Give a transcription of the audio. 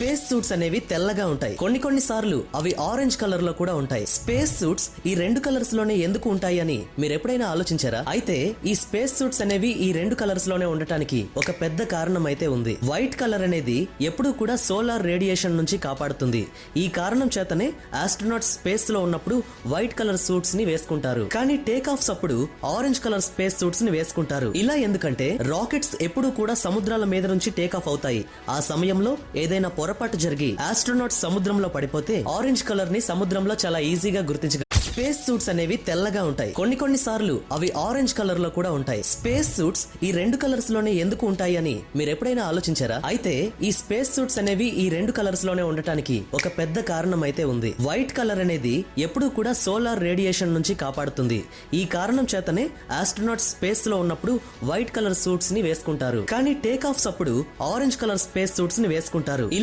Space suits అనేవి తెల్లగా ఉంటాయి. కొన్ని సార్లు అవి ఆరెంజ్ కలర్ లో కూడా ఉంటాయి. స్పేస్ సూట్స్ ఈ రెండు కలర్స్ లోనే ఎందుకు ఉంటాయి అని మీరు ఎప్పుడైనా ఆలోచించారా? అయితే ఈ స్పేస్ సూట్స్ అనేవి ఈ రెండు కలర్స్ లోనే ఉండటానికి ఒక పెద్ద కారణం అయితే ఉంది. వైట్ కలర్ అనేది ఎప్పుడూ కూడా సోలార్ రేడియేషన్ నుంచి కాపాడుతుంది. ఈ కారణం చేతనే ఆస్ట్రోనాట్స్ స్పేస్ లో ఉన్నప్పుడు వైట్ కలర్ సూట్స్ ని వేసుకుంటారు. కానీ టేక్ ఆఫ్స్ అప్పుడు ఆరెంజ్ కలర్ స్పేస్ సూట్స్ ని వేసుకుంటారు. ఇలా ఎందుకంటే రాకెట్స్ ఎప్పుడూ కూడా సముద్రాల మీద నుంచి టేక్ ఆఫ్ అవుతాయి. ఆ సమయంలో ఏదైనా పొరపాటు జరిగి ఆస్ట్రోనాట్స్ సముద్రంలో పడిపోతే ఆరెంజ్ కలర్ ని సముద్రంలో చాలా ఈజీగా గుర్తించగలరు. స్పేస్ సూట్స్ అనేవి తెల్లగా ఉంటాయి. కొన్ని సార్లు అవి ఆరెంజ్ కలర్ లో కూడా ఉంటాయి. స్పేస్ సూట్స్ ఈ రెండు కలర్స్ లోనే ఎందుకు ఉంటాయి అని మీరు ఎప్పుడైనా ఆలోచించారా? అయితే ఈ స్పేస్ సూట్స్ అనేవి ఈ రెండు కలర్స్ లోనే ఉండటానికి ఒక పెద్ద కారణం అయితే ఉంది. వైట్ కలర్ అనేది ఎప్పుడూ కూడా సోలార్ రేడియేషన్ నుంచి కాపాడుతుంది. ఈ కారణం చేతనే ఆస్ట్రోనాట్స్ స్పేస్ లో ఉన్నప్పుడు వైట్ కలర్ సూట్స్ ని వేసుకుంటారు. కానీ టేక్ ఆఫ్స్ అప్పుడు ఆరెంజ్ కలర్ స్పేస్ సూట్స్ ని వేసుకుంటారు.